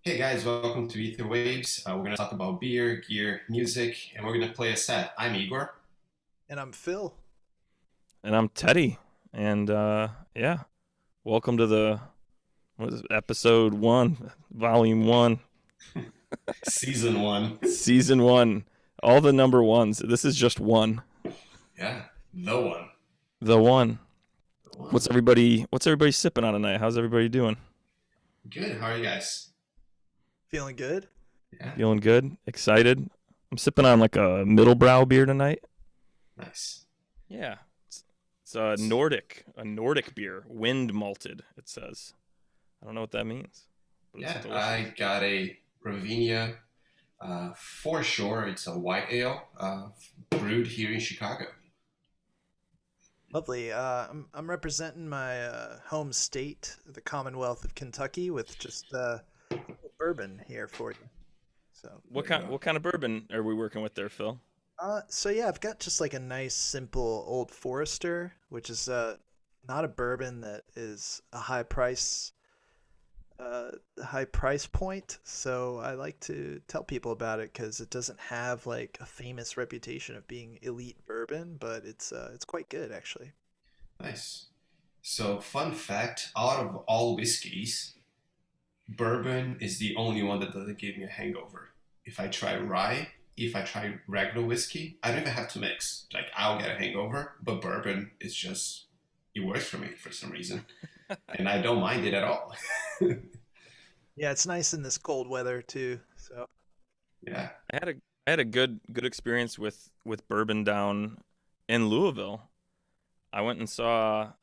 Hey guys, welcome to Etherwaves. We're going to talk about beer, gear, music, and we're going to play a set. I'm Igor. And I'm Phil. And I'm Teddy. And yeah, welcome to the what is it, episode one, volume one, Season 1. season one. All the number ones. This is just one. Yeah, the one. The one. The one. What's everybody sipping on tonight? How's everybody doing? Good, how are you guys? Feeling good? Yeah, Feeling good? Excited? I'm sipping on like a middle brow beer tonight. nice. Yeah. It's a Nordic beer, wind malted, it says. I don't know what that means, but it's Yeah, delicious. I got a Ravinia for sure. It's a white ale brewed here in Chicago. Lovely. I'm representing my home state, the Commonwealth of Kentucky, with just bourbon here for you. So, What There you kind go. what kind of bourbon are we working with there, Phil? so I've got just like a nice, simple Old Forester, which is not a bourbon that is a high price point. So I like to tell people about it because it doesn't have like a famous reputation of being elite bourbon, but it's quite good actually. Nice. So, fun fact, out of all whiskeys, bourbon is the only one that doesn't give me a hangover. If I try rye, if I try regular whiskey, I don't even have to mix. Like I'll get a hangover, but bourbon is just it works for me for some reason, and I don't mind it at all. Yeah, it's nice in this cold weather too. So Yeah, I had a good experience with bourbon down in Louisville. I went and saw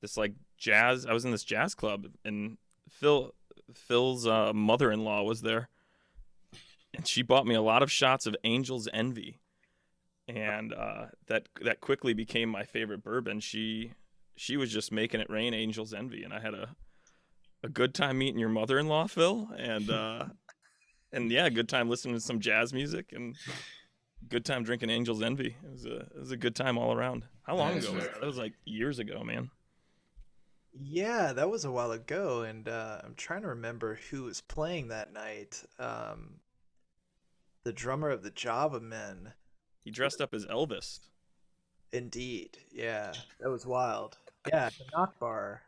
this like jazz. I was in this jazz club, and Phil's mother-in-law was there, and she bought me a lot of shots of Angel's Envy, and that quickly became my favorite bourbon. She was just making it rain Angel's Envy, and I had a good time meeting your mother-in-law, Phil, and yeah, good time listening to some jazz music and good time drinking Angel's Envy. It was a good time all around. How that long is ago was very that? That was funny. like years ago, man. yeah, that was a while ago, and I'm trying to remember who was playing that night. The drummer of the Java Men. He dressed up as Elvis. Indeed, yeah, that was wild. Yeah, the Knock Bar.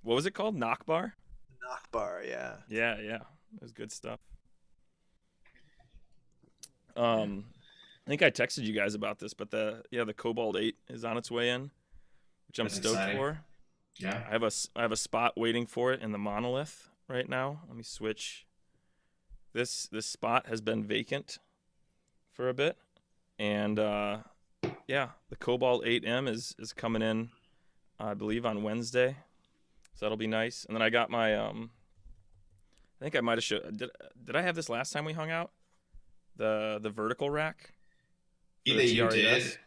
What was it called? Knock Bar? The Knock Bar, yeah. Yeah, yeah. It was good stuff. Yeah, I think I texted you guys about this, but the Cobalt 8 is on its way in, which I'm that's stoked exciting. for. Yeah, I have a spot waiting for it in the monolith right now. Let me switch. This spot has been vacant for a bit, and yeah, the Cobalt 8M is coming in, I believe, on Wednesday, so that'll be nice. And then I got my I think I might have showed. Did I have this last time we hung out? The vertical rack for the either you did, TRES.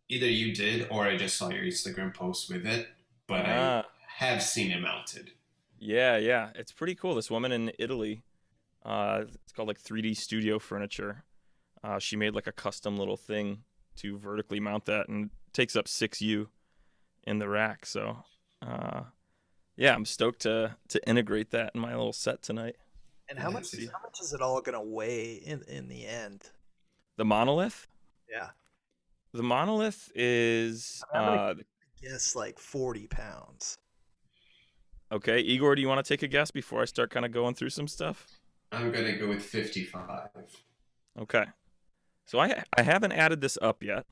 either you did, or I just saw your Instagram post with it. But I Ah, have seen it mounted. yeah, yeah. It's pretty cool. This woman in Italy, it's called like 3D Studio Furniture. She made like a custom little thing to vertically mount that, and it takes up 6U in the rack. So, uh, yeah, I'm stoked to integrate that in my little set tonight. And Yeah, how that's much it. how much is it all gonna weigh in the end? The monolith. Yeah, The monolith is I mean, I'm gonna guess like 40 pounds. okay. Igor, do you want to take a guess before I start kind of going through some stuff? I'm gonna go with 55. Okay. So I haven't added this up yet,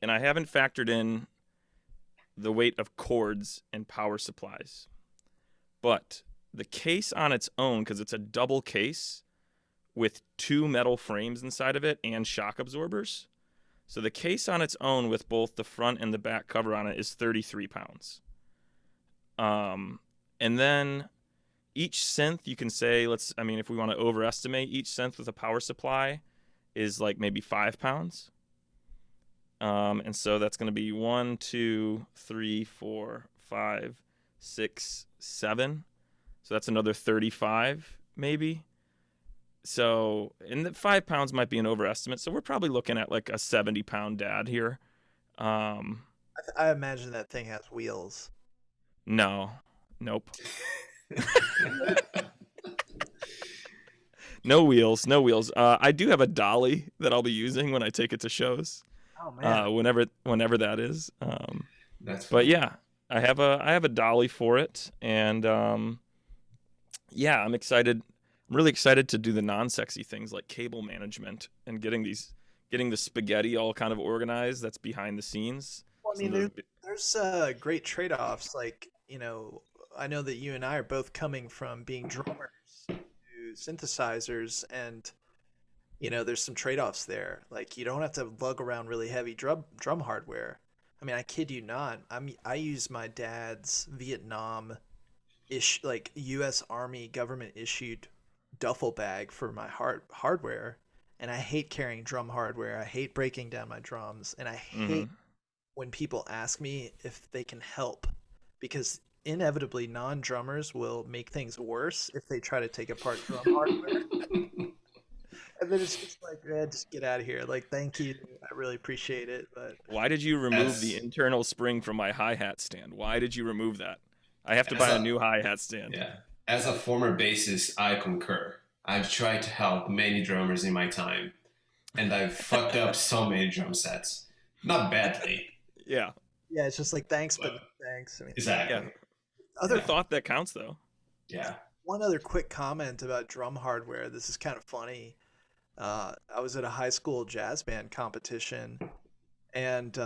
and I haven't factored in the weight of cords and power supplies. But the case on its own, because it's a double case with two metal frames inside of it and shock absorbers. So the case on its own with both the front and the back cover on it is 33 pounds. Um, and then each synth, you can say, I mean, if we want to overestimate, each synth with a power supply is like maybe 5 pounds. And so that's going to be one, two, three, four, five, six, seven. So that's another 35, maybe. So, and the 5 pounds might be an overestimate. So we're probably looking at like a 70-pound dad here. Um, I imagine that thing has wheels. no, nope. No wheels, no wheels. I do have a dolly that I'll be using when I take it to shows. Oh man. Whenever that is. That's But funny. yeah, I have a dolly for it, and yeah, I'm excited. I'm really excited to do the non-sexy things like cable management and getting the spaghetti all kind of organized. That's behind the scenes. Well, I Some mean, of the there's great trade-offs. Like, I know that you and I are both coming from being drummers to synthesizers, and there's some trade-offs there. Like, you don't have to lug around really heavy drum hardware. I mean, I kid you not. I use my dad's Vietnam like U.S. Army government issued duffel bag for my hardware, and I hate carrying drum hardware. I hate breaking down my drums, and I hate hmm when people ask me if they can help, because inevitably non-drummers will make things worse if they try to take apart drum hardware. And then it's just like, just get out of here. Like, thank you, I really appreciate it, but Why did you remove the as internal spring from my hi-hat stand? Why did you remove that? I have to as buy a a new hi-hat stand. yeah, as a former bassist, I concur. I've tried to help many drummers in my time, and I've fucked up so many drum sets. Not badly, Yeah, yeah, it's just like, thanks, but no but thanks. I mean, yeah. exactly. It's the other Yeah, thought that counts, though. yeah. one other quick comment about drum hardware. This is kind of funny. I was at a high school jazz band competition, and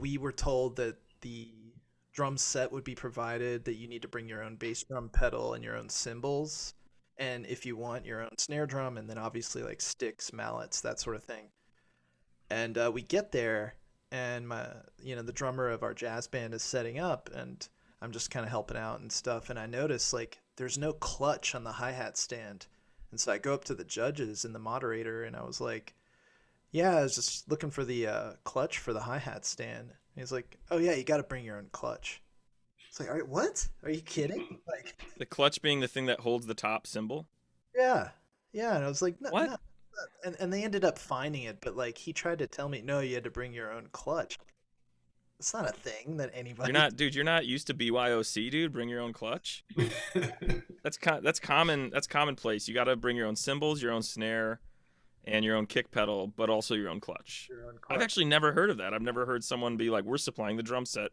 we were told that the drum set would be provided, that you need to bring your own bass drum pedal and your own cymbals, and if you want, your own snare drum, and then obviously like sticks, mallets, that sort of thing. And we get there, and the drummer of our jazz band is setting up, and I'm just kind of helping out and stuff. And I notice like there's no clutch on the hi hat stand, and so I go up to the judges and the moderator, and I was like, "Yeah, I was just looking for the clutch for the hi hat stand." And he's like, "Oh yeah, you got to bring your own clutch." It's like, "All right, what? Are you kidding?" Like, The clutch being the thing that holds the top cymbal. yeah, yeah. And I was like, "No, What? no." And they ended up finding it, but like he tried to tell me, no, you had to bring your own clutch. It's not a thing that You're anybody. not, dude. You're not used to BYOC, dude. Bring your own clutch. That's common. That's commonplace. You got to bring your own cymbals, your own snare, and your own kick pedal, but also your own clutch. Your own I've clutch. actually never heard of that. I've never heard someone be like, "We're supplying the drum set.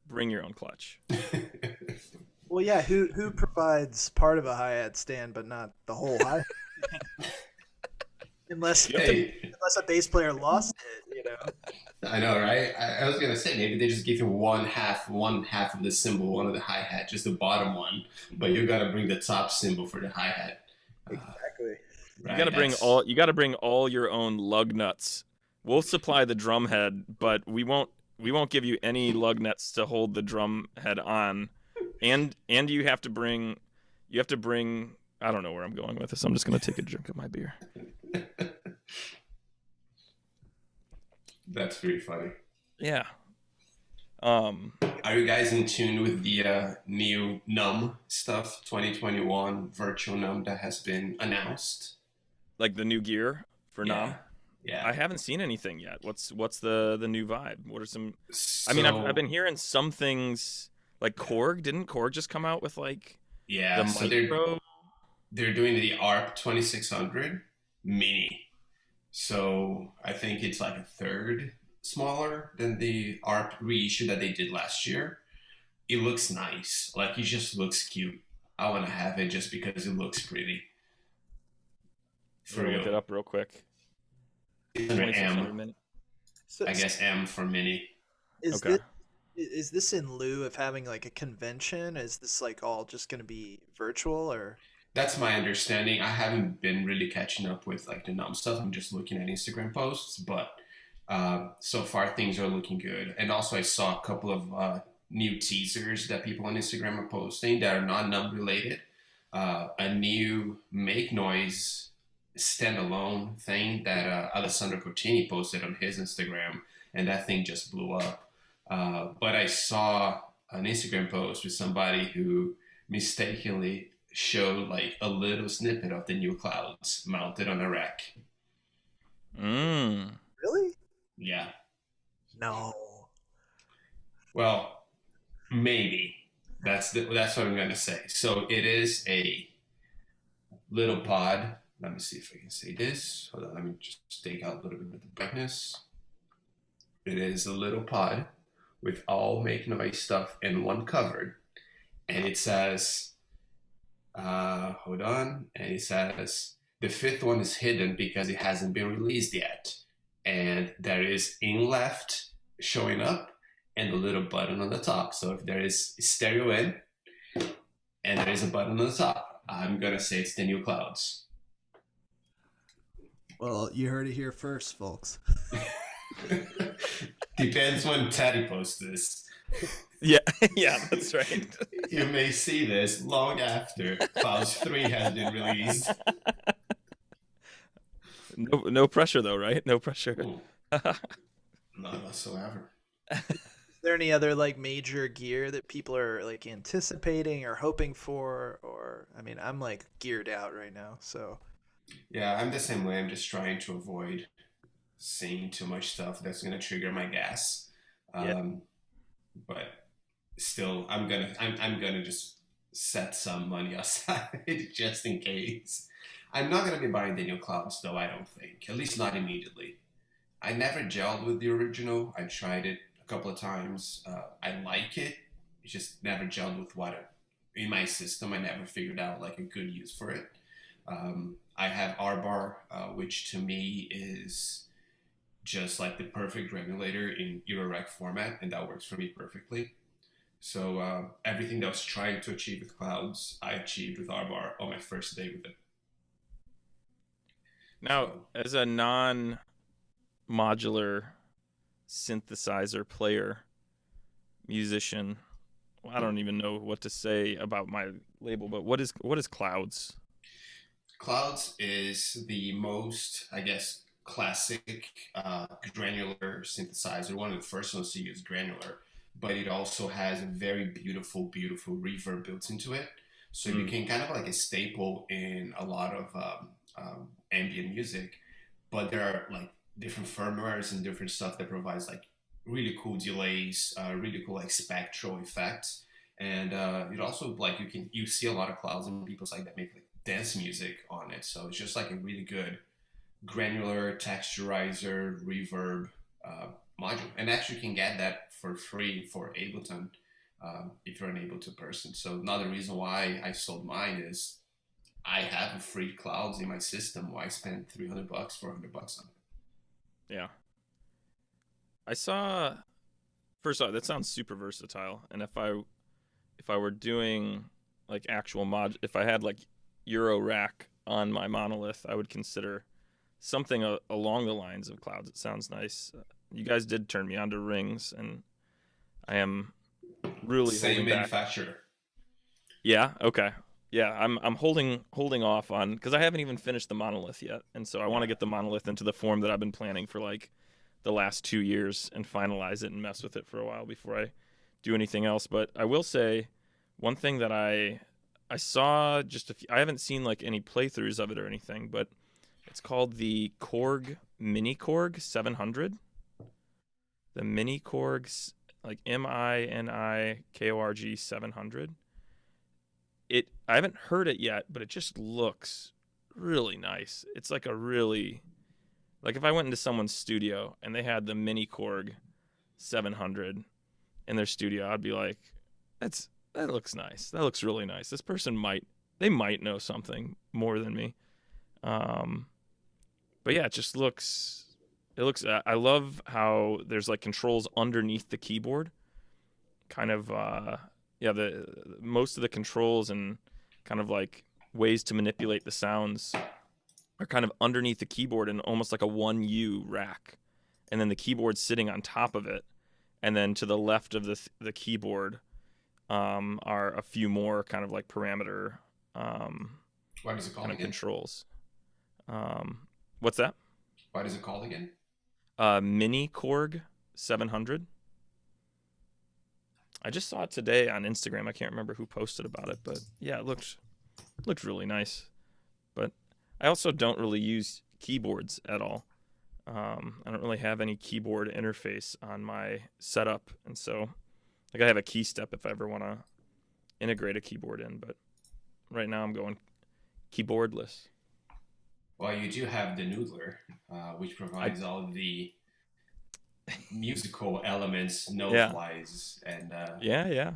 Bring your own clutch." Well, yeah. Who provides part of a hi hat stand, but not the whole hi? Unless You have to. Hey, unless a bass player lost it. I know, right? I was gonna say maybe they just give you one half of the cymbal, one of the hi hat, just the bottom one, but you gotta bring the top cymbal for the hi hat. Exactly. You got Right? to bring That's all. You got to bring all your own lug nuts. We'll supply the drum head, but we won't. We won't give you any lug nuts to hold the drum head on, and you have to bring. You have to bring. I don't know where I'm going with this. I'm just gonna take a drink of my beer. that's pretty funny. Yeah. Are you guys in tune with the new Num stuff, 2021 virtual Num that has been announced? Like the new gear for Yeah, Nam. yeah. I haven't seen anything yet. What's the new vibe? What are some? I mean, I've So been hearing some things like Korg. Didn't Korg just come out with like the yeah, so micro? they're doing the ARP 2600 mini. So I think it's like a third smaller than the ARP reissue that they did last year. It looks nice. Like it just looks cute. I want to have it just because it looks pretty. I'm For gonna look real. it up real quick. 2600 M. minute. So, I guess M for mini. is Okay. this in lieu of having like a convention? Is this like all just going to be virtual, or? That's my understanding. I haven't been really catching up with like the num stuff. I'm just looking at Instagram posts, but so far things are looking good. And also, I saw a couple of new teasers that people on Instagram are posting that are not num related. A new make noise standalone thing that Alessandro Cortini posted on his Instagram, and that thing just blew up. But I saw an Instagram post with somebody who mistakenly showed like a little snippet of the new clouds mounted on a rack. Mm. Really? Yeah. No. Well, maybe that's what I'm gonna say. So it is a little pod. Let me see if I can say this. Hold on, let me just take out a little bit of the brightness. It is a little pod with all Make Noise stuff in one cover. And it says, hold on, and it says, the fifth one is hidden because it hasn't been released yet. And there is in left showing up and a little button on the top. So if there is stereo in and there is a button on the top, I'm going to say it's the new Clouds. Well, you heard it here first, folks. Depends when Teddy posts this. Yeah, yeah, that's right. You may see this long after Clouds 3 has been released. No pressure though, right? No pressure. None whatsoever. Is there any other like major gear that people are like anticipating or hoping for? Or I mean, I'm like geared out right now, so. Yeah, I'm the same way. I'm just trying to avoid seeing too much stuff that's gonna trigger my gas. But still, I'm gonna just set some money aside just in case. I'm not gonna be buying the new Clouds though. I don't think, at least not immediately. I never gelled with the original. I tried it a couple of times. I like it. It just never gelled with what in my system. I never figured out like a good use for it. I have R-Bar, which to me is just like the perfect regulator in Euro-Rec format, and that works for me perfectly. So everything that I was trying to achieve with Clouds, I achieved with R-Bar on my first day with it. Now, as a non-modular synthesizer player, musician, I don't even know what to say about my label, but what is Clouds? Clouds is the most, I guess, classic granular synthesizer. One of the first ones to use granular, but it also has a very beautiful reverb built into it. So it became kind of like a staple in a lot of ambient music. But there are like different firmwares and different stuff that provides like really cool delays, really cool like spectral effects. And it also like you see a lot of Clouds and people's like that make like dance music on it. So it's just like a really good granular texturizer reverb module, and actually you can get that for free for Ableton if you're an Ableton person. So another reason why I sold mine is I have a free Clouds in my system. Why spend $300, $400 on it? Yeah, I saw. First off, that sounds super versatile, and if I were doing like actual if I had like Euro-Rack on my monolith, I would consider something along the lines of Clouds. It sounds nice. You guys did turn me on to Rings, and I am really same manufacturer. Yeah. Okay. Yeah, I'm holding off on because I haven't even finished the monolith yet, and so I want to get the monolith into the form that I've been planning for like the last 2 years and finalize it and mess with it for a while before I do anything else. But I will say one thing that I saw just I haven't seen like any playthroughs of it or anything, but it's called the Korg Mini Korg 700. The Mini Korg, like MINIKORG 700. I haven't heard it yet, but it just looks really nice. It's like a really, like if I went into someone's studio and they had the Mini Korg 700 in their studio, I'd be like, that looks nice. That looks really nice. This person might know something more than me. But yeah, it looks, I love how there's like controls underneath the keyboard. Kind of, the most of the controls and kind of like ways to manipulate the sounds are kind of underneath the keyboard in almost like a 1U rack. And then the keyboard's sitting on top of it. And then to the left of the keyboard are a few more kind of like parameter What is it called kind of again? controls. What's that? What is it called again? Mini Korg 700. I just saw it today on Instagram. I can't remember who posted about it, but yeah, it looked really nice. But I also don't really use keyboards at all. I don't really have any keyboard interface on my setup, and so like I have a key step if I ever want to integrate a keyboard in. But right now I'm going keyboardless. Well, you do have the noodler, which provides all of the musical elements Yeah, note-wise. And yeah.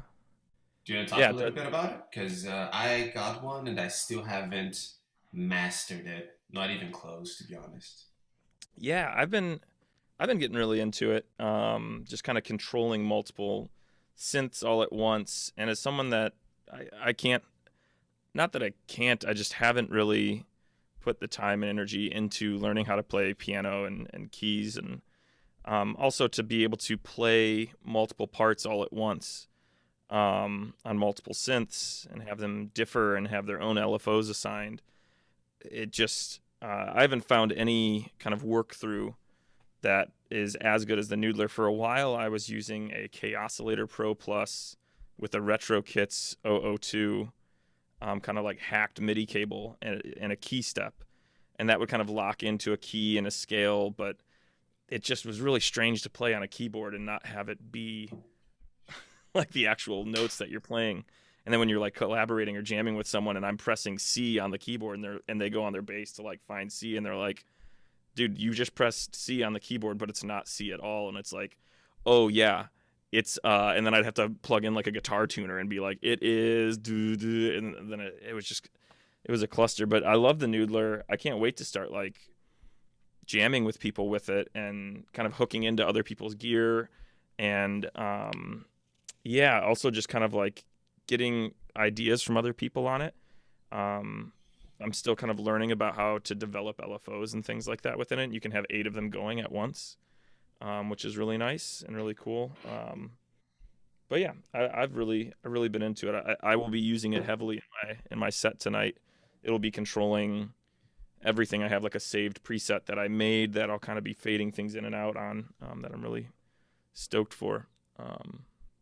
do you want to talk Yeah, a little bit about it? Because I got one and I still haven't mastered it. Not even close, to be honest. yeah. I've been getting really into it. Just kind of controlling multiple synths all at once. And as someone that I can't, not that I can't, I just haven't really put the time and energy into learning how to play piano and keys, and also to be able to play multiple parts all at once on multiple synths and have them differ and have their own LFOs assigned. It just, I haven't found any kind of work through that is as good as the Noodler. For a while, I was using a K-Oscillator Pro Plus with a Retro Kits 002, kind of like hacked MIDI cable and a key step. And that would kind of lock into a key and a scale, but it just was really strange to play on a keyboard and not have it be like the actual notes that you're playing. And then when you're like collaborating or jamming with someone and I'm pressing C on the keyboard and they go on their bass to like find C and they're like, dude, you just pressed C on the keyboard, but it's not C at all. And it's like, oh yeah, it's and then I'd have to plug in like a guitar tuner and be like, it is do do, and then it was a cluster. But I love the Noodler. I can't wait to start like jamming with people with it and kind of hooking into other people's gear, and yeah, also just kind of like getting ideas from other people on it. I'm still kind of learning about how to develop LFOs and things like that within it. You can have 8 of them going at once, which is really nice and really cool. But yeah, I've really been into it. I will be using it heavily in my set tonight. It'll be controlling everything. I have like a saved preset that I made that I'll kind of be fading things in and out on, that I'm really stoked for.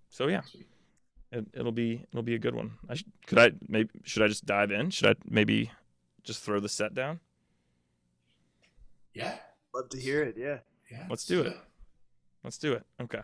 So yeah, it'll be a good one. Should I just dive in? Should I maybe just throw the set down? Yeah. Love to hear it. Yeah. Yeah. Let's do it. Let's do it. Okay.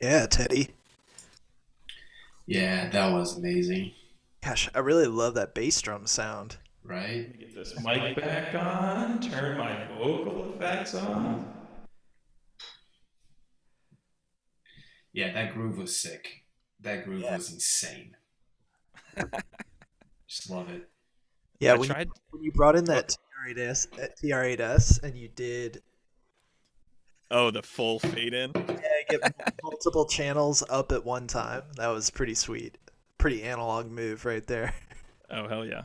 Yeah, Teddy. Yeah, that was amazing, Gosh, I really love that bass drum sound. right? Let me get this mic back on, turn my vocal effects on. Yeah, that groove was sick. That groove Yeah. was insane. Just love it. Yeah, I when you tried. when you brought in Oh, that TR8S and you did oh, the full fade in. get multiple channels up at one time, that was pretty sweet. Pretty analog move right there. Oh hell yeah,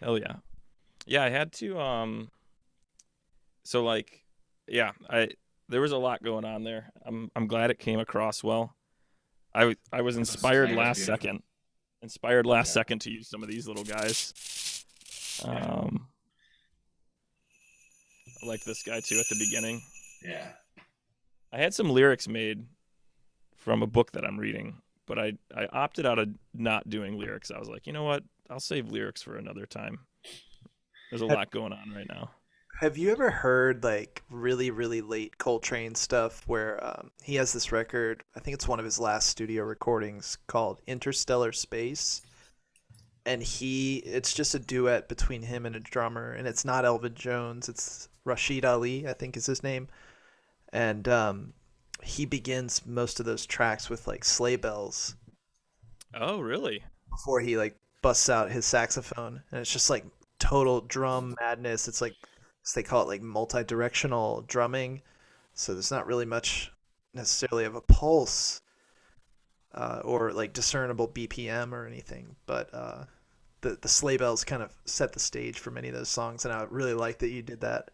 hell yeah. Yeah, I had to. So like, yeah, I there was a lot going on there. I'm glad it came across well. I was inspired It was last beautiful. second. Inspired last Yeah, second to use some of these little guys. yeah, Um, I like this guy too at the beginning. yeah. I had some lyrics made from a book that I'm reading, but I opted out of not doing lyrics. I was like, you know what? I'll save lyrics for another time. There's a Have, lot going on right now. have you ever heard like really late Coltrane stuff where he has this record? I think it's one of his last studio recordings called Interstellar Space, and it's just a duet between him and a drummer, and it's not Elvin Jones, it's Rashid Ali, I think is his name, and he begins most of those tracks with like sleigh bells Oh, really? before he like busts out his saxophone, and it's just like total drum madness. It's like they call it like multi-directional drumming, so there's not really much necessarily of a pulse or like discernible BPM or anything, but the sleigh bells kind of set the stage for many of those songs, and I really like that you did that.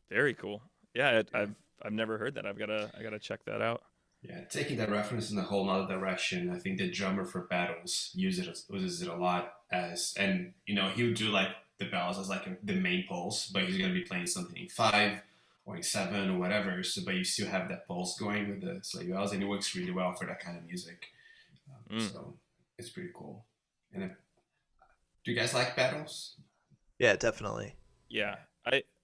Very cool. Yeah, Yeah. I've never heard that. I gotta check that out. Yeah, taking that reference in a whole nother direction, I think the drummer for Battles uses it a lot as, and he would do like the bells as like the main pulse, but he's gonna be playing something in five or in seven or whatever. So, but you still have that pulse going with the sleigh bells, and it works really well for that kind of music. Mm. So it's pretty cool. And do you guys like Battles? Yeah, definitely. Yeah,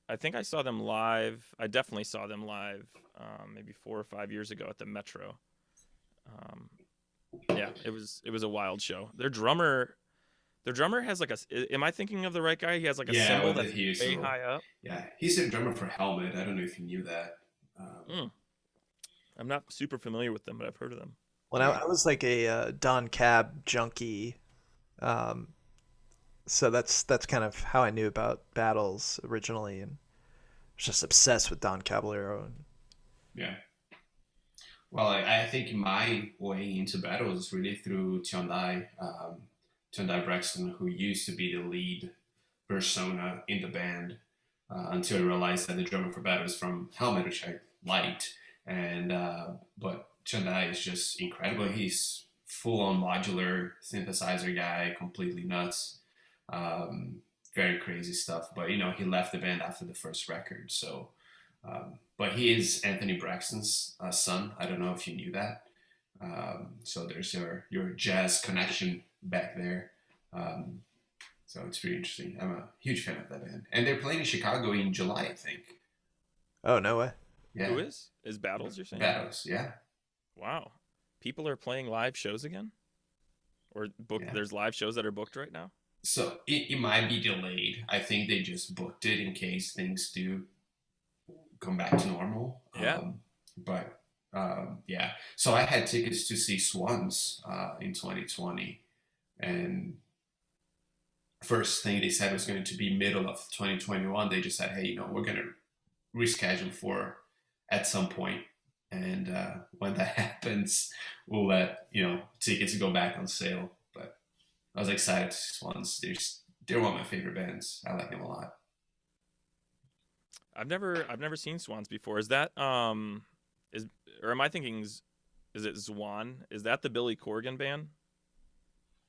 I think I saw them live. I definitely saw them live, maybe 4 or 5 years ago at the Metro. Um, yeah, it was a wild show. Their drummer has like Am I thinking of the right guy? He has like a Yeah, cymbal with the that's here. way So high up. yeah, he's the drummer for Helmet. I don't know if you knew that. Mm. I'm not super familiar with them, but I've heard of them. When Yeah, I was like a Don Cab junkie, um, so that's kind of how I knew about Battles originally, and I was just obsessed with Don Caballero. And yeah. Well, I think my way into Battles is really through Tiondai Braxton, who used to be the lead persona in the band, until I realized that the drummer for Battles is from Helmet, which I liked. And but Tiondai is just incredible. He's full on modular synthesizer guy, completely nuts. Um, Very crazy stuff. But he left the band after the first record, so but he is Anthony Braxton's son. I don't know if you knew that. So there's your jazz connection back there. Um, so it's pretty interesting. I'm a huge fan of that band, and they're playing in Chicago in July, I think. oh no way! Who Yeah, is Battles? You're saying? Battles. Yeah, Wow, people are playing live shows again, or book? yeah. There's live shows that are booked right now. So it might be delayed. I think they just booked it in case things do come back to normal. Yeah. But yeah, so I had tickets to see Swans in 2020, and first thing they said was going to be middle of 2021. They just said, hey, we're going to reschedule for at some point, and when that happens, we'll let tickets go back on sale. But I was excited to see Swans. They're one of my favorite bands. I like them a lot. I've never seen Swans before. Is that is or am I thinking is it Zwan? Is that the Billy Corgan band?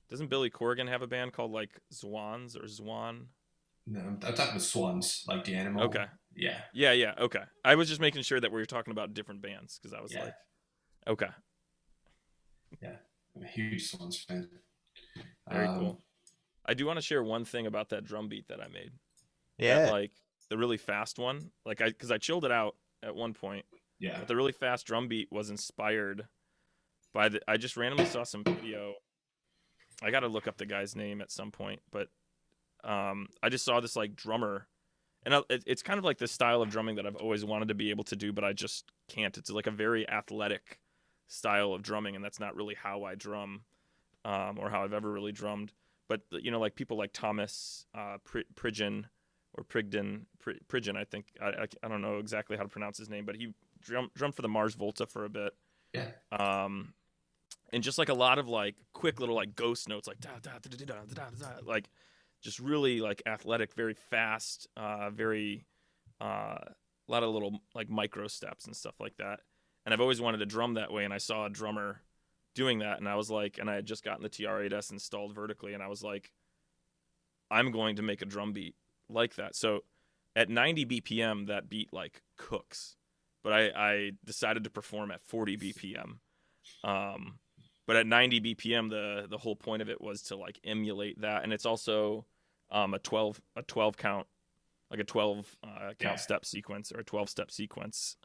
Doesn't Billy Corgan have a band called like Zwans or Zwan? No, I'm talking about Swans, like the Okay. animal. Yeah, Yeah, yeah, okay. I was just making sure that we were talking about different bands because I was yeah, like, okay, yeah. I'm a huge Swans fan. very Um, cool. I do want to share one thing about that drum beat that I made. That Yeah, like the really fast one. Like I chilled it out at one point, Yeah. But the really fast drum beat was inspired by I just randomly saw some video. I got to look up the guy's name at some point, but I just saw this like drummer, and it's kind of like this style of drumming that I've always wanted to be able to do, but I just can't. It's like a very athletic style of drumming, and that's not really how I drum, or how I've ever really drummed. But like people like Thomas Pridgen or Pridgen, I think. I don't know exactly how to pronounce his name, but he drummed for the Mars Volta for a bit. Yeah. And just like a lot of like quick little like ghost notes, like da da da da da da da, like just really like athletic, very fast, very a lot of little like micro steps and stuff like that. And I've always wanted to drum that way, and I saw a drummer doing that, and I was like, and I had just gotten the TR-8S installed vertically, and I was like, I'm going to make a drum beat like that. So at 90 BPM, that beat like cooks, but I decided to perform at 40 BPM. But at 90 BPM, the whole point of it was to like emulate that, and it's also a 12 count, like a 12 count step sequence or a 12-step sequence.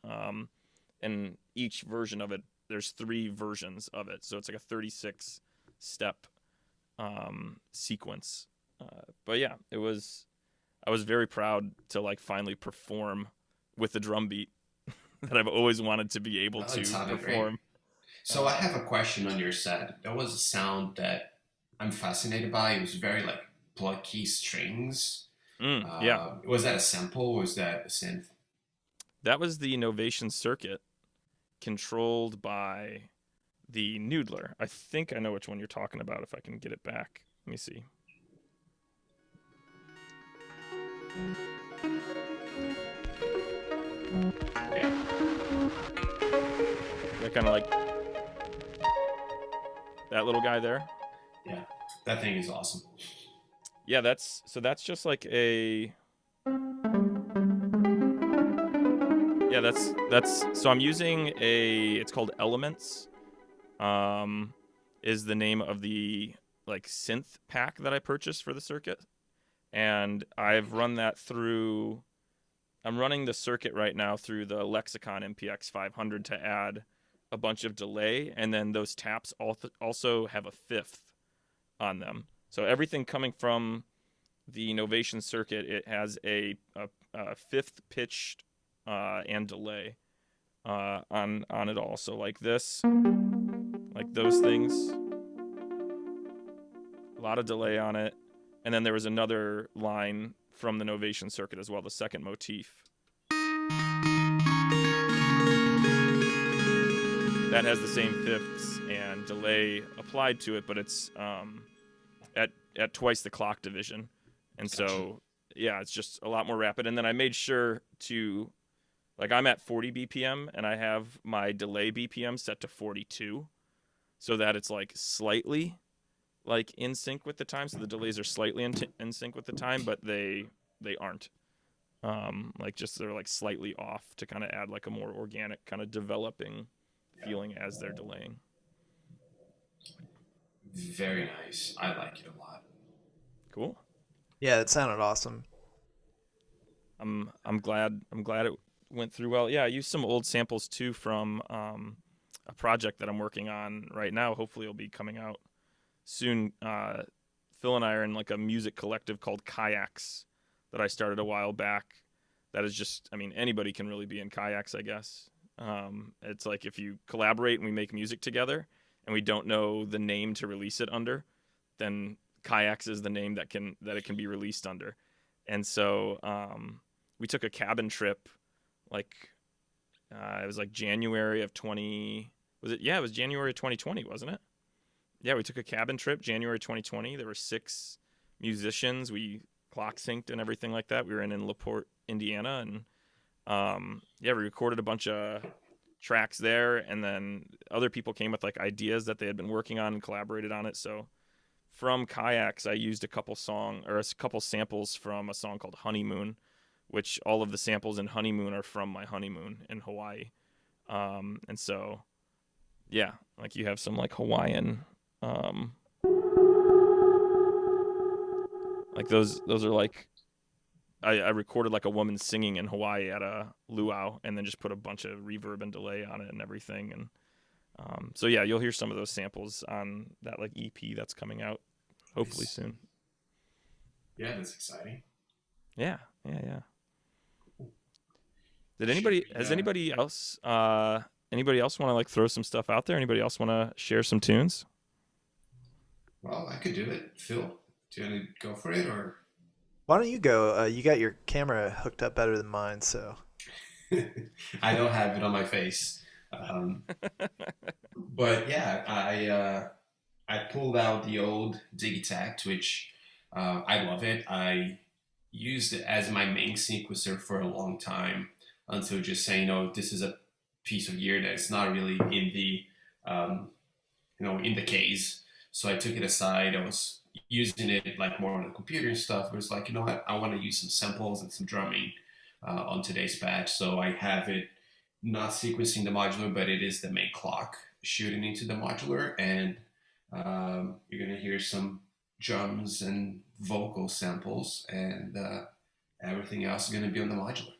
And each version of it, there's 3 versions of it, so it's like a 36 step sequence. But yeah, I was very proud to like finally perform with the drum beat that I've always wanted to be able to perform. Great. So I have a question on your set. There was a sound that I'm fascinated by. It was very like plucky strings. Yeah. Was that a sample or was that a synth? That was the Novation circuit controlled by the Noodler. I think I know which one you're talking about if I can get it back. Let me see. Yeah. That kind of like that little guy there. Yeah, that thing is awesome. Yeah, that's just like a. Yeah, that's so I'm using it's called Elements. Is the name of the like synth pack that I purchased for the circuit, and I've run that through. I'm running the circuit right now through the Lexicon MPX 500 to add a bunch of delay, and then those taps also have a fifth on them. So everything coming from the Novation circuit, it has a fifth pitched and delay on it all. So like this, like those things, a lot of delay on it, and then there was another line from the Novation circuit as well, the second motif. That has the same fifths and delay applied to it, but it's at twice the clock division. And so, yeah, it's just a lot more rapid. And then I made sure to, like, I'm at 40 BPM, and I have my delay BPM set to 42, so that it's, like, slightly, like, in sync with the time. So the delays are slightly in sync with the time, but they aren't. Like, just they're, like, slightly off to kind of add, like, a more organic kind of developing feeling as they're delaying. Very nice. I like it a lot. Cool. Yeah, it sounded awesome. I'm glad it went through well. Yeah, I used some old samples too from a project that I'm working on right now. Hopefully it'll be coming out soon. Phil and I are in like a music collective called Kayaks that I started a while back. That is just, I mean, anybody can really be in kayaks, I guess. It's like if you collaborate and we make music together and we don't know the name to release it under, then Kayaks is the name that it can be released under. And so we took a cabin trip, like it was like January of 20. Was it? Yeah, it was January of 2020, wasn't it? Yeah, we took a cabin trip January 2020. There were 6 musicians. We clock synced and everything like that. We were in LaPorte, Indiana, and yeah, we recorded a bunch of tracks there, and then other people came with like ideas that they had been working on and collaborated on it. So from Kayaks, I used a couple samples from a song called Honeymoon, which all of the samples in Honeymoon are from my honeymoon in Hawaii. And so, yeah, like you have some like Hawaiian, like those are like I recorded like a woman singing in Hawaii at a luau, and then just put a bunch of reverb and delay on it and everything. And so yeah, you'll hear some of those samples on that like EP that's coming out hopefully Nice. soon. Yeah, that's exciting. Yeah. Did Should we, anybody else want to like throw some stuff out there? Anybody else want to share some tunes? Well, I could do it. Phil, do you want to go for it, or? Why don't you go? You got your camera hooked up better than mine, so. I don't have it on my face. But yeah, I pulled out the old Digitact, which I love it. I used it as my main sequencer for a long time until just saying, this is a piece of gear that's not really in the in the case. So I took it aside. I was using it like more on the computer and stuff. It was like, you know what? I want to use some samples and some drumming on today's patch. So I have it not sequencing the modular, but it is the main clock shooting into the modular, and you're gonna hear some drums and vocal samples, and everything else is gonna be on the modular.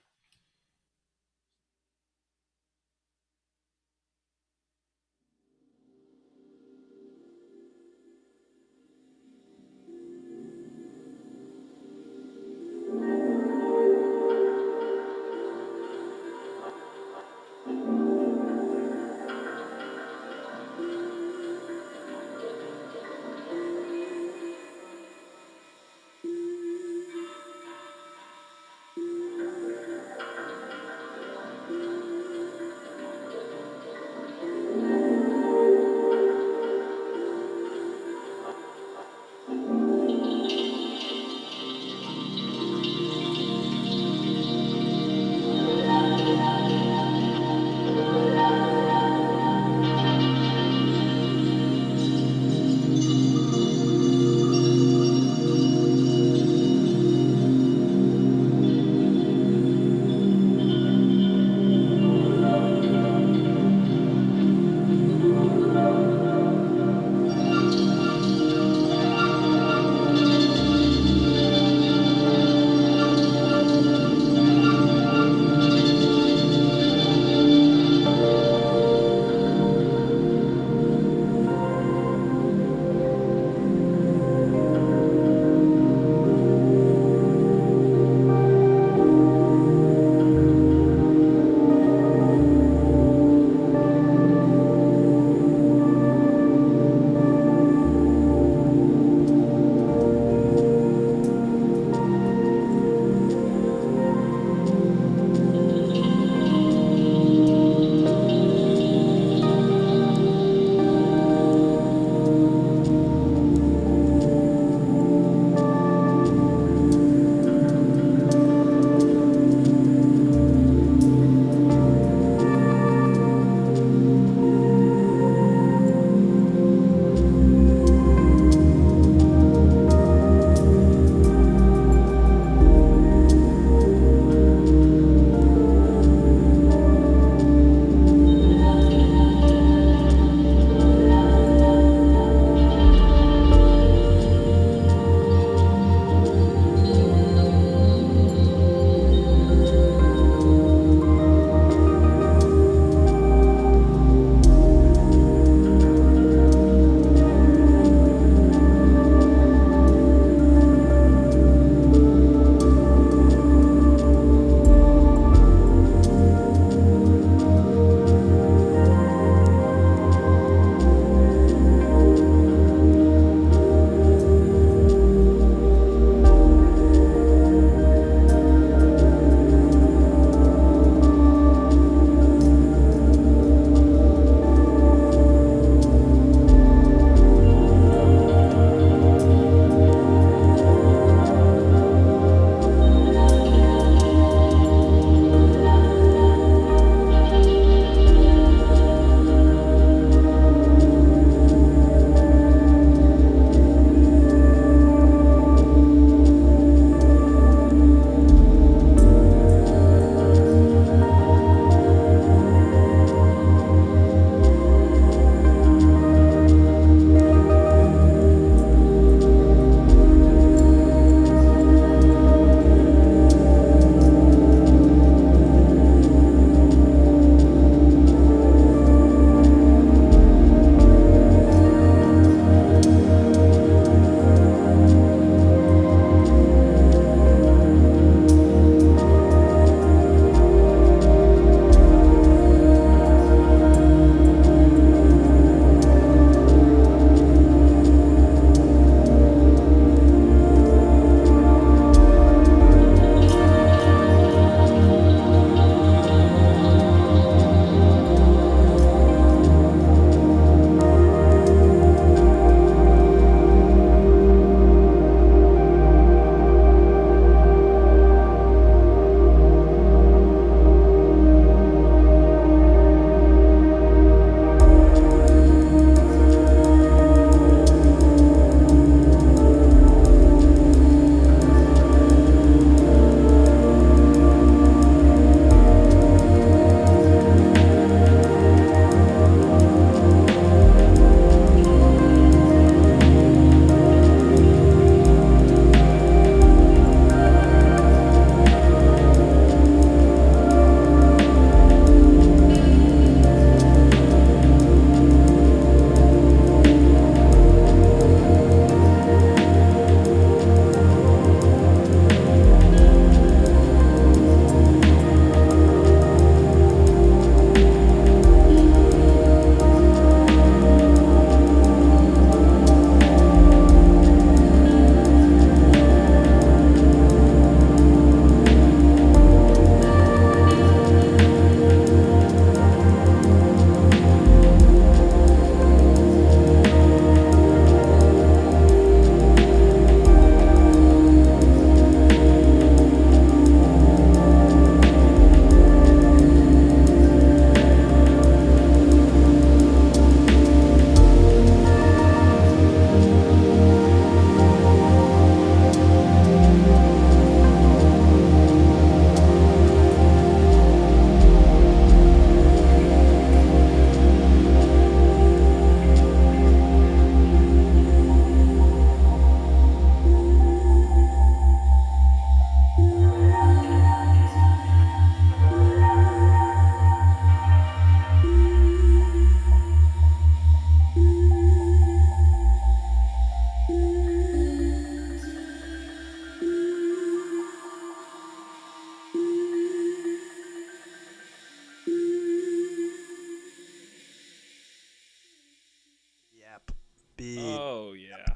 beat. Oh yeah,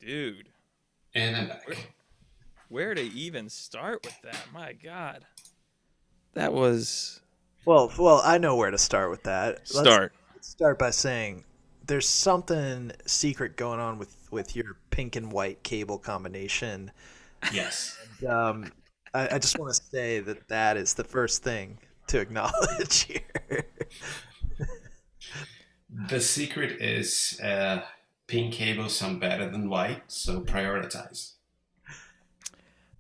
dude. And I'm Where, back. where to even start with that? My God, that was Well, I know where to start with that. start. Let's start by saying there's something secret going on with your pink and white cable combination. Yes. And, I just want to say that that is the first thing to acknowledge here. The secret is pink cables sound better than white, so prioritize.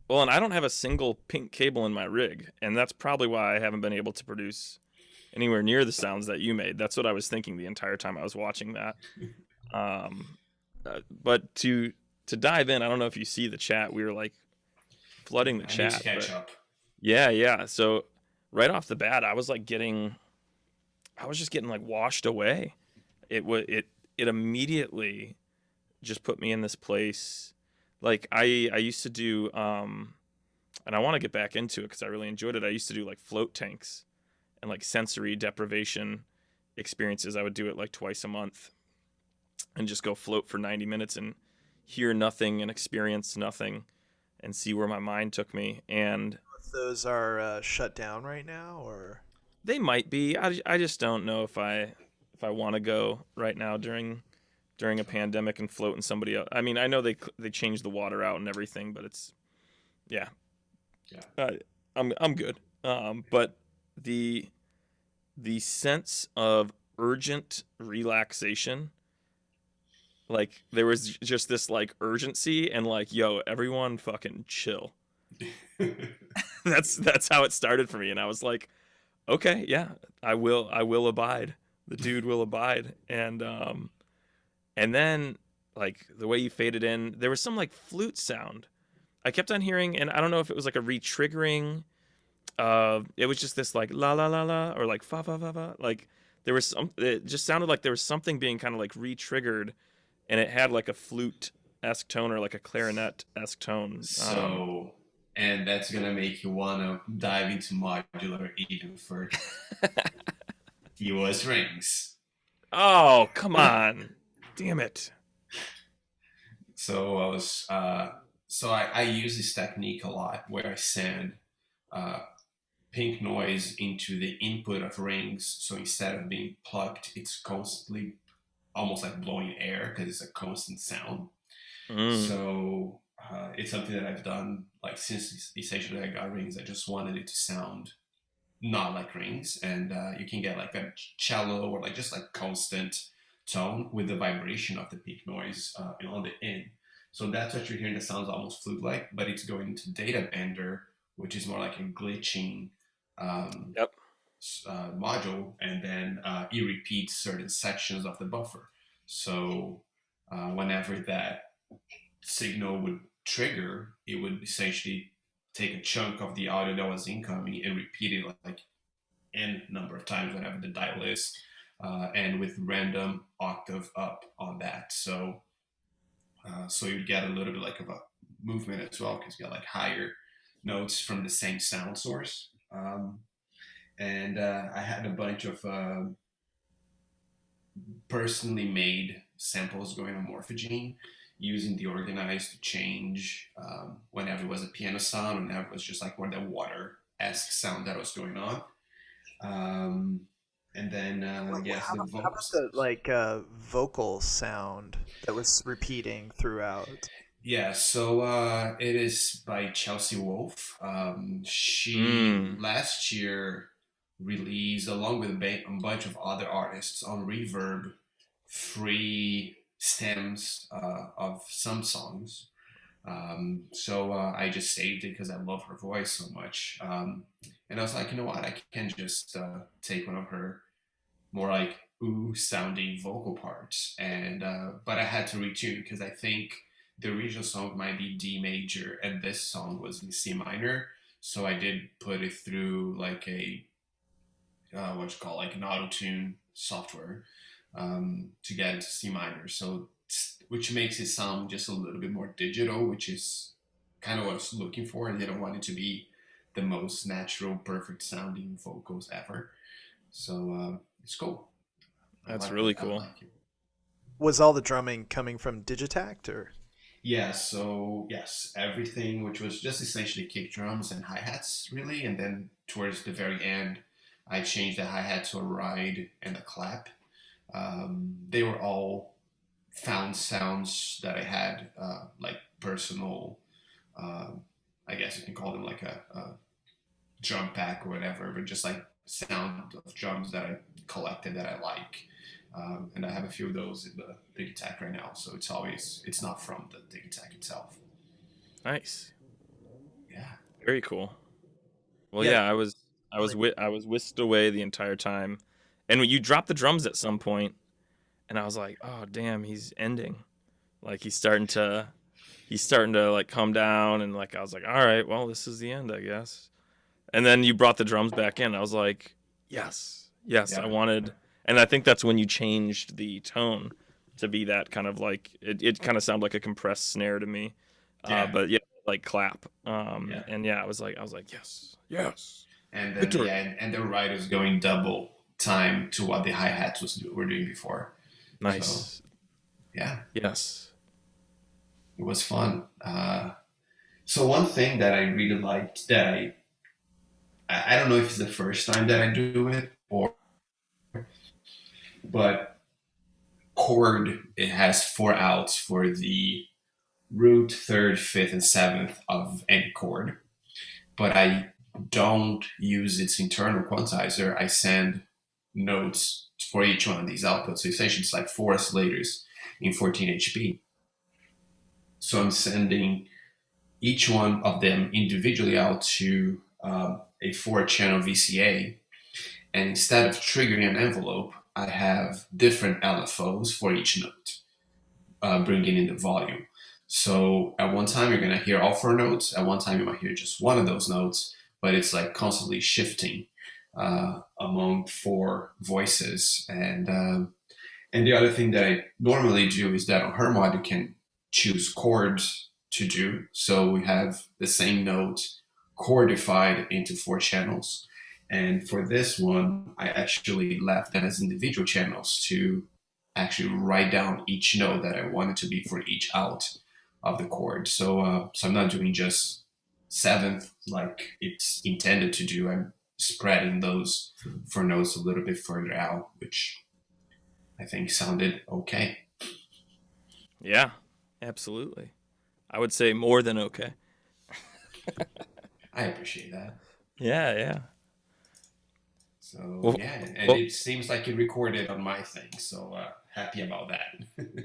Well, and I don't have a single pink cable in my rig, and that's probably why I haven't been able to produce anywhere near the sounds that you made. That's what I was thinking the entire time I was watching that. Um, but to dive in, I don't know if you see the chat. We were like flooding the I need to chat, catch but up. yeah, yeah. So right off the bat, I was just getting like washed away. It immediately just put me in this place. Like I used to do, and I want to get back into it because I really enjoyed it. I used to do like float tanks and like sensory deprivation experiences. I would do it like twice a month and just go float for 90 minutes and hear nothing and experience nothing and see where my mind took me. And If those are shut down right now, or they might be. I just don't know if I want to go right now during a pandemic and float in somebody else. I mean, I know they changed the water out and everything, but it's yeah. Yeah. I'm good. But the the sense of urgent relaxation, like there was just this like urgency and like, yo, everyone fucking chill. That's how it started for me, and I was like, okay, yeah, I will abide. The dude will abide, and then like the way you faded in, there was some like flute sound. I kept on hearing, and I don't know if it was like a re-triggering. It was just this like la la la la or like fa fa fa fa. Like there was some. It just sounded like there was something being kind of like re-triggered, and it had like a flute esque tone or like a clarinet esque tone. So, and that's gonna make you wanna dive into modular even further. US rings. Oh come on, damn it! So I use this technique a lot where I send uh, pink noise into the input of rings. So instead of being plucked, it's constantly almost like blowing air because it's a constant sound. Mm. So it's something that I've done like since essentially I got rings. I just wanted it to sound not like rings, and you can get like a cello or like just like constant tone with the vibration of the peak noise on the end. So that's what you're hearing. That sounds almost flute-like, but it's going into data bender, which is more like a glitching um, Yep. module, and then it repeats certain sections of the buffer. So whenever that signal would trigger, it would essentially take a chunk of the audio that was incoming and repeat it like n number of times whenever the dial is, and with random octave up on that. So you get a little bit like of a movement as well because you get like higher notes from the same sound source. And I had a bunch of personally made samples going on Morphogene using the organized to change whenever it was a piano sound, whenever it was just like where the water-esque sound that was going on. Um, and then, yes, the how vocal about the sounds. like vocal sound that was repeating throughout? Yeah, so it is by Chelsea Wolfe. She Mm. last year released, along with a bunch of other artists on Reverb, free stems of some songs. So I just saved it because I love her voice so much. And I was like, you know what? I can just take one of her more like ooh sounding vocal parts, and but I had to retune because I think the original song might be D major and this song was in C minor. So I did put it through like a what you call like an auto tune software to get into C minor. So which makes it sound just a little bit more digital, which is kind of what I was looking for. And didn't want it to be the most natural, perfect sounding vocals ever. So it's cool. That's really I cool. like it. Was all the drumming coming from Digitact or? Yeah, so yes, everything which was just essentially kick drums and hi-hats really, and then towards the very end I changed the hi-hat to a ride and a clap. They were all found sounds that I had, like personal, um, I guess you can call them like a drum pack or whatever, but just like sound of drums that I collected that I like. And I have a few of those in the Digitech right now, so it's not from the Digitech itself. Nice. Yeah, Very cool. Well, Yeah, yeah, really. I was whisked away the entire time, and when you dropped the drums at some point, and I was like, oh damn, he's ending. Like he's starting to like come down, and like I was like, all right, well, this is the end, I guess. And then you brought the drums back in. I was like, yes, yes, I yeah, wanted, and I think that's when you changed the tone to be that kind of like it kind of sounded like a compressed snare to me, yeah, but yeah, like clap. yeah. And yeah, I was like, yes, yes, And then victory. yeah, and the ride is going double time to what the hi-hats were doing before. So Nice. yeah, Yes. it was fun. So one thing that I really liked that I don't know if it's the first time that I do it or but chord it has four outs for the root, third, fifth, and seventh of any chord. But I don't use its internal quantizer. I send notes for each one of these outputs. So essentially it's like four oscillators in 14 HP. So I'm sending each one of them individually out to a four channel VCA. And instead of triggering an envelope, I have different LFOs for each note, bringing in the volume. So at one time you're gonna hear all four notes. At one time you might hear just one of those notes, but it's like constantly shifting among four voices. And the other thing that I normally do is that on Hermod you can choose chords to do. So we have the same note chordified into four channels. And for this one, I actually left that as individual channels to actually write down each note that I wanted to be for each out of the chord. So I'm not doing just seventh like it's intended to do. I'm spreading those four notes a little bit further out, which I think sounded okay. Yeah. Absolutely. I would say more than okay. I appreciate that. Yeah. Yeah. So Well. yeah, and Well. it seems like it recorded on my thing. So happy about that.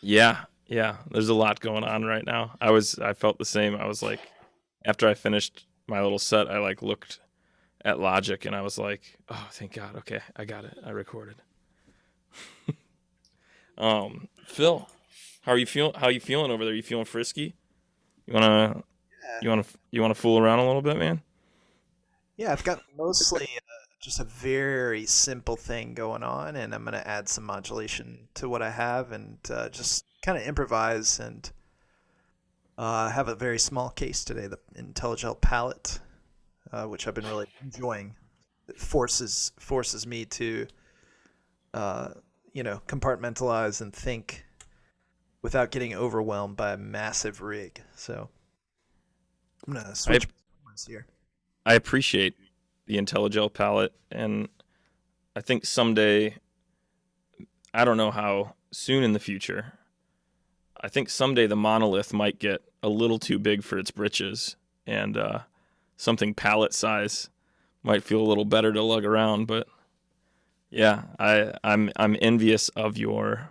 Yeah. Yeah. There's a lot going on right now. I felt the same. I was like, after I finished my little set, I like looked at Logic and I was like, oh, thank God. Okay, I got it. I recorded. Phil, how are you feeling? How you feeling over there? You feeling frisky? You wanna Yeah, you wanna fool around a little bit, man? yeah. I've got mostly just a very simple thing going on, and I'm gonna add some modulation to what I have, and just kind of improvise and have a very small case today, the IntelliGel palette, which I've been really enjoying. It forces me to uh, compartmentalize and think without getting overwhelmed by a massive rig. So I'm gonna I switch here. I appreciate the IntelliGel palette, and I think someday, I don't know how soon in the future, I think someday the monolith might get a little too big for its britches, and something palette size might feel a little better to lug around. But yeah, I'm envious of your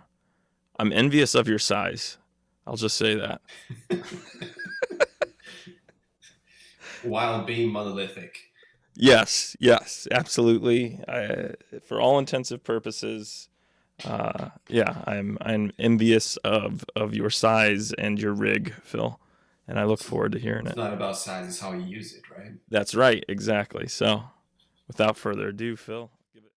size. I'll just say that. While being monolithic. Yes, yes, absolutely. For all intensive purposes, yeah, I'm envious of your size and your rig, Phil, and I look forward to hearing It's it. not about size; it's how you use it, right? That's right, exactly. So, without further ado, Phil, give it.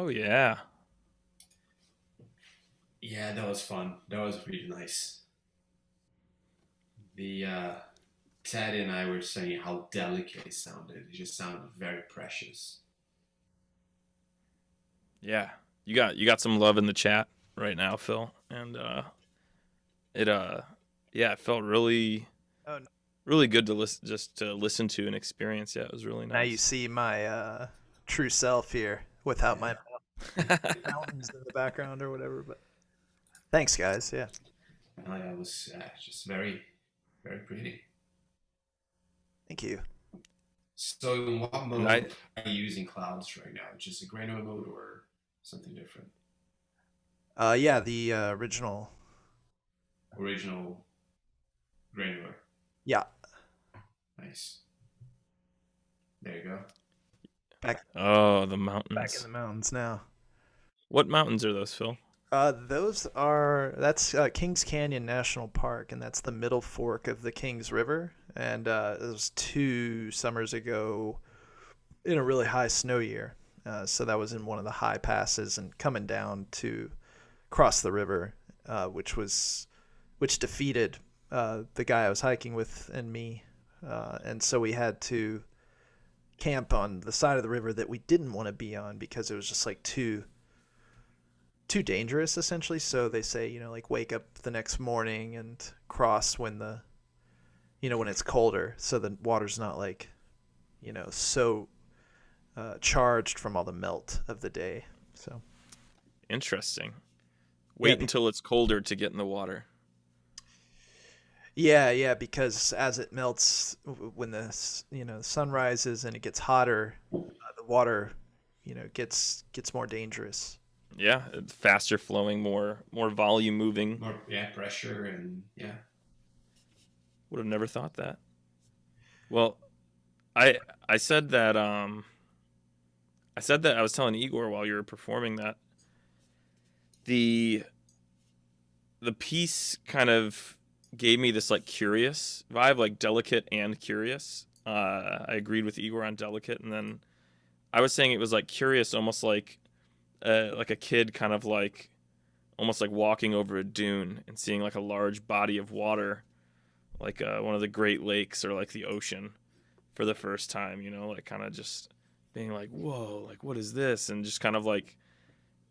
Oh yeah. Yeah, that was fun. That was really nice. The Ted and I were saying how delicate it sounded. It just sounded very precious. Yeah. You got some love in the chat right now, Phil. And it yeah, it felt really Oh, really good to listen to and experience. Yeah, it was really now you nice. see my true self here without my Yeah. mountains in the background or whatever. But thanks, guys. Yeah, Oh, yeah, it was just very, very pretty. thank you. So, in what And I mode are you using clouds right now? Just a granular mode or something different? Yeah, the original. Original granular. Yeah, Nice. There you go. back oh, the back in mountains. the mountains now. What mountains are those, Phil? That's Kings Canyon National Park, and that's the middle fork of the Kings River. And it was 2 summers ago in a really high snow year. So that was in one of the high passes and coming down to cross the river, which defeated the guy I was hiking with and me. And so we had to camp on the side of the river that we didn't want to be on because it was just like too dangerous essentially. So they say, like wake up the next morning and cross when when it's colder, so the water's not like so charged from all the melt of the day. So Interesting. yeah, Wait until it's colder to get in the water. yeah, because as it melts, when the sun rises and it gets hotter, the water gets more dangerous. Yeah, it's faster flowing, more volume moving. More, yeah, pressure and yeah. Would have never thought that. Well, I I said that I was telling Igor while you were performing that the the piece kind of gave me this like curious vibe, like delicate and curious. I agreed with Igor on delicate, and then I was saying it was like curious, almost like a kid kind of like almost like walking over a dune and seeing like a large body of water, like one of the Great Lakes or like the ocean for the first time. Like kind of just being like, whoa, like what is this? And just kind of like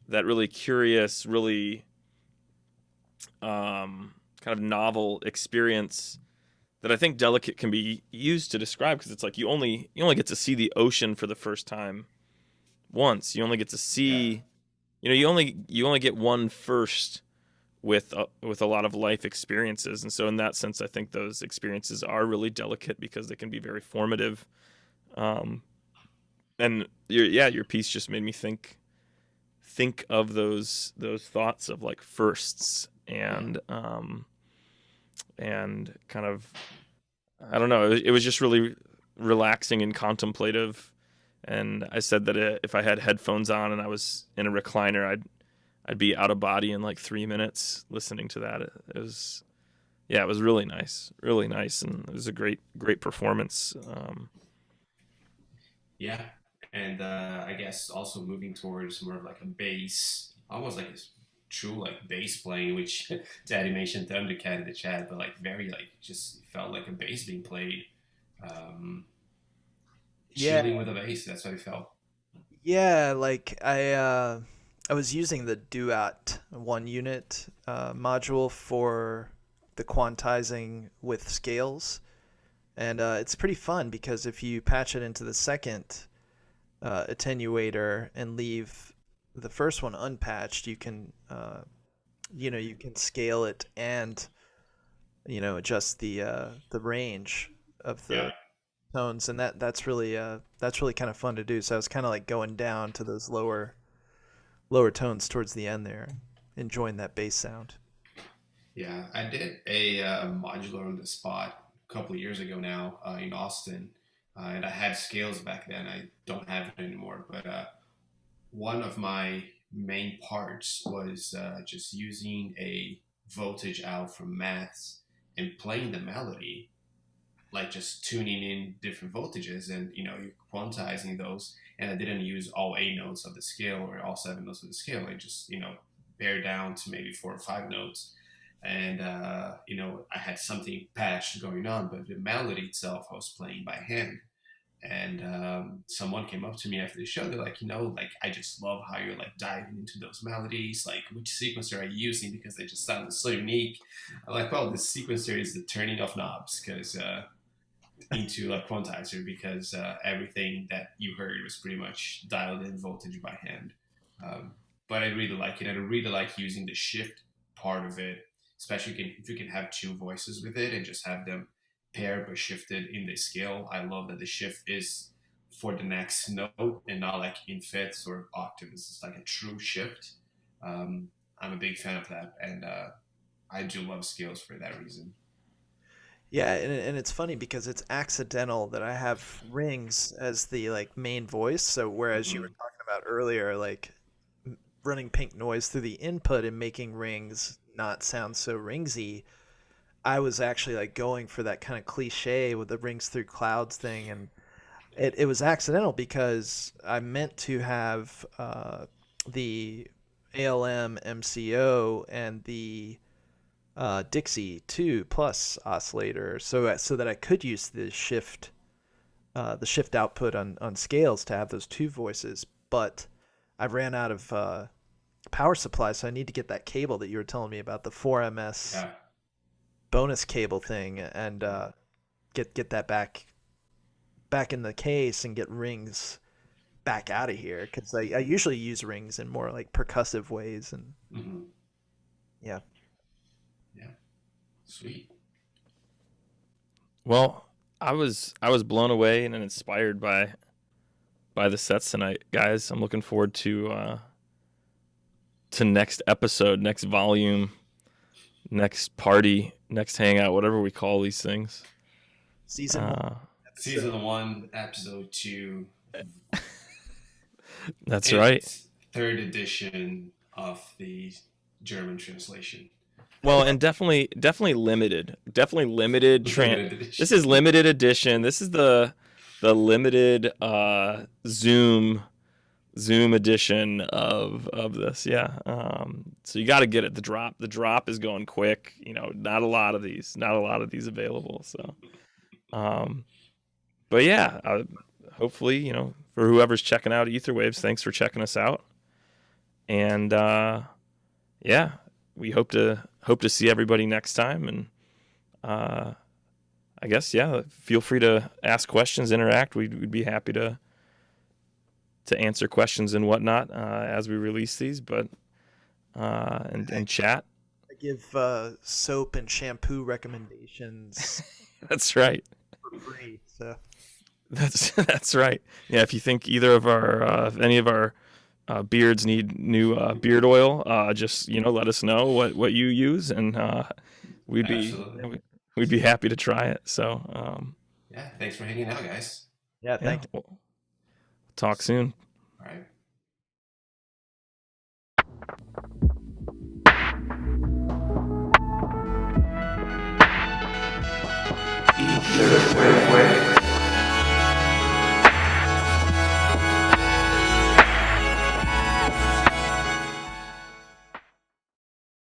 that really curious, really kind of novel experience that I think delicate can be used to describe, because it's like you only get to see the ocean for the first time once. You only get to Yeah. see, you only get one first with a lot of life experiences. And so in that sense, I think those experiences are really delicate because they can be very formative. Um, and your piece just made me think of those thoughts of like firsts Yeah. and kind of, I don't know, it was just really relaxing and contemplative. And I said that if I had headphones on and I was in a recliner, I'd be out of body in like 3 minutes listening to that. It was, yeah, it was really nice, and it was a great performance. Yeah. And I guess also moving towards more of like a bass, almost like a true like bass playing, which Daddy mentioned Thundercat in the chat, but like very like just felt like a bass being played. Um, Yeah, Chilling with a bass, that's what it felt. yeah. Like I was using the Duat 1 unit module for the quantizing with scales, and it's pretty fun because if you patch it into the second attenuator and leave the first one unpatched, you can scale it and adjust the range of Yeah. the tones, and that's really kind of fun to do. So I was kind of like going down to those lower tones towards the end there, enjoying that bass sound. Yeah, I did a modular on the spot a couple of years ago now in Austin, and I had scales back then. I don't have it anymore, but one of my main parts was just using a voltage out from maths and playing the melody like just tuning in different voltages, and you're quantizing those. And I didn't use all 8 notes of the scale or all 7 notes of the scale. I just pare down to maybe 4 or 5 notes. And I had something patched going on, but the melody itself I was playing by hand. And someone came up to me after the show. They're like, like, I just love how you're like diving into those melodies. Like, which sequencer are you using? Because they just sound so unique. I'm like, well, this sequencer is the turning of knobs, because into a quantizer, because everything that you heard was pretty much dialed in voltage by hand. Um, but I really like it, and I really like using the shift part of it, especially if you can have two voices with it and just have them paired but shifted in the scale. I love that the shift is for the next note and not like in fifths or octaves. It's like a true shift. I'm a big fan of that, and I do love scales for that reason. Yeah, and it's funny because it's accidental that I have rings as the like main voice. So whereas you were Mm-hmm. talking about earlier, like running pink noise through the input and making rings not sound so ringsy, I was actually like going for that kind of cliche with the rings through clouds thing, and it was accidental because I meant to have the ALM MCO and the Dixie 2 plus oscillator, so that I could use the shift output on scales to have those two voices. But I ran out of power supply, so I need to get that cable that you were telling me about, the 4MS Yeah. bonus cable thing, and get that back in the case and get rings back out of here, because I usually use rings in more like percussive ways. And Mm-hmm. yeah. Yeah. Sweet. Well, I was blown away and inspired by the sets tonight, guys. I'm looking forward to next episode, next volume, next party, next hangout, whatever we call these things. Season 1 Uh, episode. Season 1, episode 2. that's right. It's third edition of the German translation. Well, and definitely limited. Definitely limited. Limited edition. This is limited edition. This is the limited Zoom edition of this. Yeah. So you got to get it. The drop is going quick. Not a lot of these available. So, but yeah, hopefully, for whoever's checking out Etherwaves, thanks for checking us out. And yeah, we hope to see everybody next time. And I guess, yeah, feel free to ask questions, interact. We'd be happy to answer questions and whatnot as we release these, but and chat. I give soap and shampoo recommendations That's right. for free. So That's right. Yeah, if you think either of our if any of our beards need new beard oil, just let us know what you use, and we'd be Absolutely. we'd be happy to try it. So Yeah. Thanks for hanging out, guys. yeah, yeah, thank you. we'll talk soon. All right.